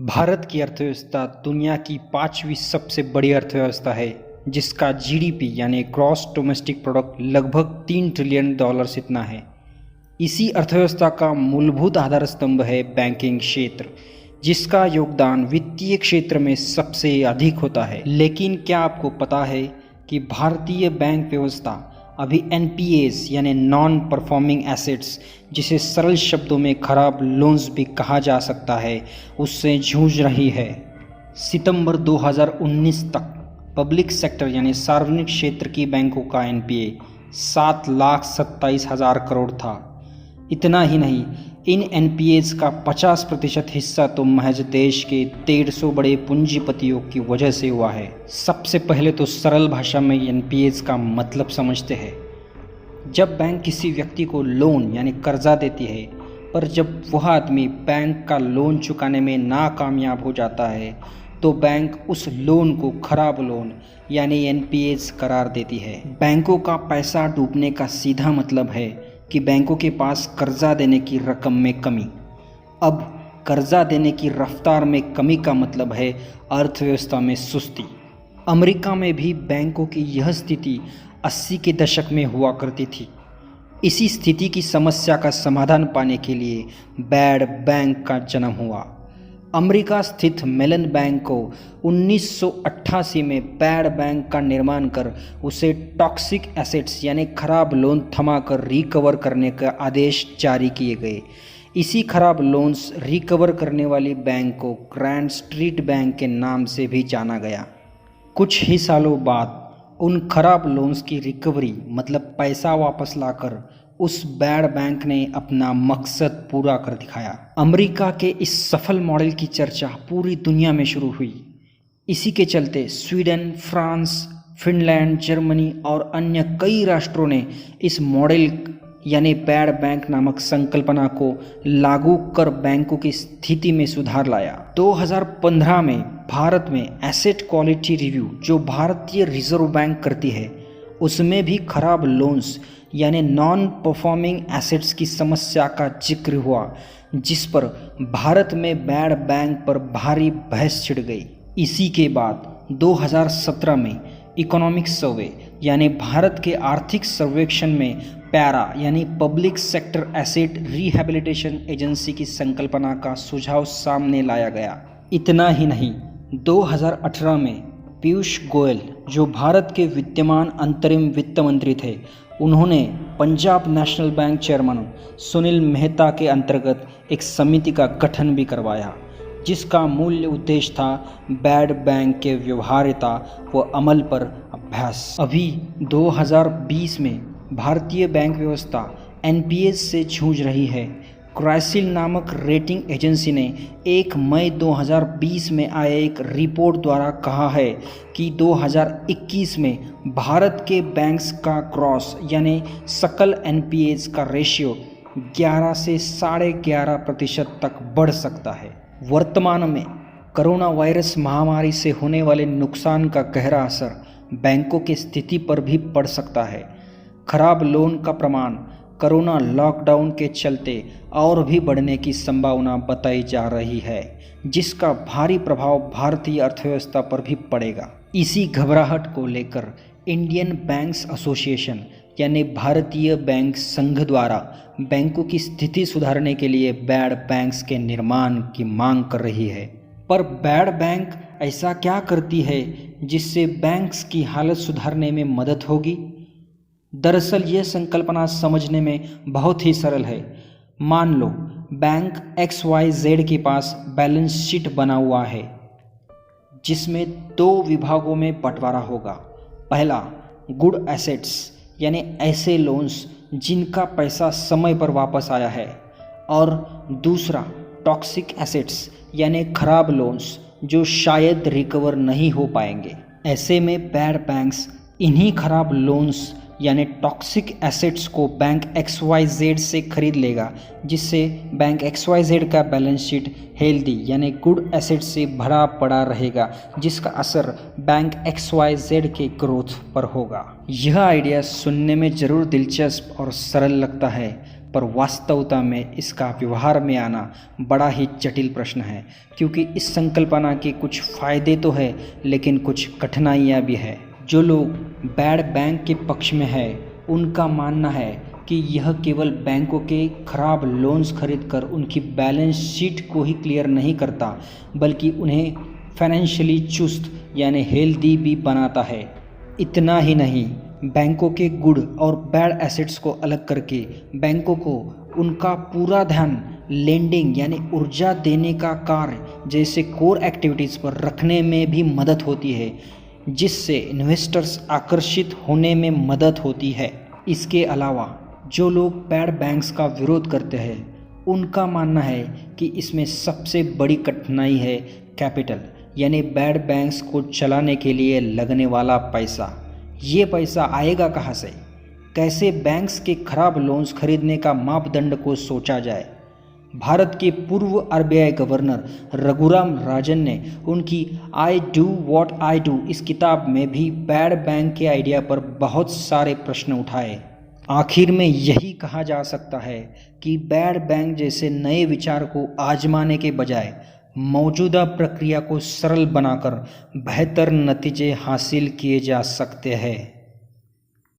भारत की अर्थव्यवस्था दुनिया की 5वीं सबसे बड़ी अर्थव्यवस्था है, जिसका जीडीपी यानी ग्रॉस डोमेस्टिक प्रोडक्ट लगभग $3 ट्रिलियन इतना है। इसी अर्थव्यवस्था का मूलभूत आधार स्तंभ है बैंकिंग क्षेत्र, जिसका योगदान वित्तीय क्षेत्र में सबसे अधिक होता है। लेकिन क्या आपको पता है कि भारतीय बैंक व्यवस्था अभी एनपीएस यानी नॉन परफॉर्मिंग एसेट्स, जिसे सरल शब्दों में खराब लोन्स भी कहा जा सकता है, उससे जूझ रही है। सितंबर 2019 तक पब्लिक सेक्टर यानी सार्वजनिक क्षेत्र की बैंकों का एनपीए 7,27,000 करोड़ था। इतना ही नहीं, इन एनपीएस का 50% हिस्सा तो महज देश के 150 बड़े पूंजीपतियों की वजह से हुआ है। सबसे पहले तो सरल भाषा में एनपीएस का मतलब समझते हैं। जब बैंक किसी व्यक्ति को लोन यानी कर्जा देती है, पर जब वह आदमी बैंक का लोन चुकाने में नाकामयाब हो जाता है, तो बैंक उस लोन को खराब लोन यानी एनपीएस करार देती है। बैंकों का पैसा डूबने का सीधा मतलब है कि बैंकों के पास कर्जा देने की रकम में कमी। अब कर्जा देने की रफ्तार में कमी का मतलब है अर्थव्यवस्था में सुस्ती। अमेरिका में भी बैंकों की यह स्थिति 80 के दशक में हुआ करती थी। इसी स्थिति की समस्या का समाधान पाने के लिए बैड बैंक का जन्म हुआ। अमेरिका स्थित मेलन बैंक को 1988 में बैड बैंक का निर्माण कर उसे टॉक्सिक एसेट्स यानी खराब लोन थमाकर रिकवर करने का आदेश जारी किए गए। इसी खराब लोन्स रिकवर करने वाली बैंक को ग्रैंड स्ट्रीट बैंक के नाम से भी जाना गया। कुछ ही सालों बाद उन खराब लोन्स की रिकवरी मतलब पैसा वापस लाकर उस बैड बैंक ने अपना मकसद पूरा कर दिखाया। अमेरिका के इस सफल मॉडल की चर्चा पूरी दुनिया में शुरू हुई। इसी के चलते स्वीडन, फ्रांस, फिनलैंड, जर्मनी और अन्य कई राष्ट्रों ने इस मॉडल यानी बैड बैंक नामक संकल्पना को लागू कर बैंकों की स्थिति में सुधार लाया। 2015 में भारत में एसेट क्वालिटी रिव्यू जो भारतीय रिजर्व बैंक करती है, उसमें भी खराब लोन्स यानी नॉन परफॉर्मिंग एसेट्स की समस्या का जिक्र हुआ, जिस पर भारत में बैड बैंक पर भारी बहस छिड़ गई। इसी के बाद 2017 में इकोनॉमिक सर्वे यानी भारत के आर्थिक सर्वेक्षण में पैरा यानी public sector asset rehabilitation agency की संकल्पना का सुझाव सामने लाया गया। इतना ही नहीं, 2018 में पीयूष गोयल जो भारत के विद्यमान अंतरिम वित्त मंत्री थे, उन्होंने Punjab national bank chairman Sunil Mehta के अंतर्गत एक समिति का गठन भी करवाया, जिसका मूल उद्देश्य था बैड बैंक के व्यवहार्यता व अमल पर अभ्यास। अभी 2020 में भारतीय बैंक व्यवस्था एनपीएस से जूझ रही है। क्राइसिल नामक रेटिंग एजेंसी ने 1 मई 2020 में आए एक रिपोर्ट द्वारा कहा है कि 2021 में भारत के बैंक्स का ग्रॉस यानी सकल एनपीएस का रेशियो 11 से 11.5% तक बढ़ सकता है। वर्तमान में कोरोना वायरस महामारी से होने वाले नुकसान का गहरा असर बैंकों की स्थिति पर भी पड़ सकता है। खराब लोन का प्रमाण कोरोना लॉकडाउन के चलते और भी बढ़ने की संभावना बताई जा रही है, जिसका भारी प्रभाव भारतीय अर्थव्यवस्था पर भी पड़ेगा। इसी घबराहट को लेकर इंडियन बैंक्स एसोसिएशन यानी भारतीय बैंक संघ द्वारा बैंकों की स्थिति सुधारने के लिए बैड बैंक्स के निर्माण की मांग कर रही है। पर बैड बैंक ऐसा क्या करती है जिससे बैंक्स की हालत सुधारने में मदद होगी? दरअसल यह संकल्पना समझने में बहुत ही सरल है। मान लो बैंक XYZ के पास बैलेंस शीट बना हुआ है, जिसमें 2 विभागों में बंटवारा होगा। पहला, गुड एसेट्स यानी ऐसे लोन्स जिनका पैसा समय पर वापस आया है, और दूसरा टॉक्सिक एसेट्स यानी खराब लोन्स जो शायद रिकवर नहीं हो पाएंगे। ऐसे में बैड बैंक्स इन्हीं खराब लोन्स यानी टॉक्सिक एसेट्स को बैंक XYZ से खरीद लेगा, जिससे बैंक XYZ का बैलेंस शीट हेल्दी यानी गुड एसेट से भरा पड़ा रहेगा, जिसका असर बैंक XYZ के ग्रोथ पर होगा। यह आइडिया सुनने में ज़रूर दिलचस्प और सरल लगता है, पर वास्तवता में इसका व्यवहार में आना बड़ा ही जटिल प्रश्न है, क्योंकि इस संकल्पना के कुछ फ़ायदे तो है लेकिन कुछ कठिनाइयाँ भी है। जो लोग बैड बैंक के पक्ष में है उनका मानना है कि यह केवल बैंकों के खराब लोन्स खरीदकर उनकी बैलेंस शीट को ही क्लियर नहीं करता, बल्कि उन्हें फाइनेंशियली चुस्त यानी हेल्दी भी बनाता है। इतना ही नहीं, बैंकों के गुड और बैड एसेट्स को अलग करके बैंकों को उनका पूरा ध्यान लेंडिंग यानी ऊर्जा देने का कार्य जैसे कोर एक्टिविटीज़ पर रखने में भी मदद होती है, जिससे इन्वेस्टर्स आकर्षित होने में मदद होती है। इसके अलावा जो लोग बैड बैंक्स का विरोध करते हैं उनका मानना है कि इसमें सबसे बड़ी कठिनाई है कैपिटल, यानी बैड बैंक्स को चलाने के लिए लगने वाला पैसा। ये पैसा आएगा कहाँ से? कैसे बैंक्स के खराब लोन्स खरीदने का मापदंड को सोचा जाए? भारत के पूर्व आरबीआई गवर्नर रघुराम राजन ने उनकी I do what I do इस किताब में भी बैड बैंक के आइडिया पर बहुत सारे प्रश्न उठाए। आखिर में यही कहा जा सकता है कि बैड बैंक जैसे नए विचार को आजमाने के बजाय मौजूदा प्रक्रिया को सरल बनाकर बेहतर नतीजे हासिल किए जा सकते हैं।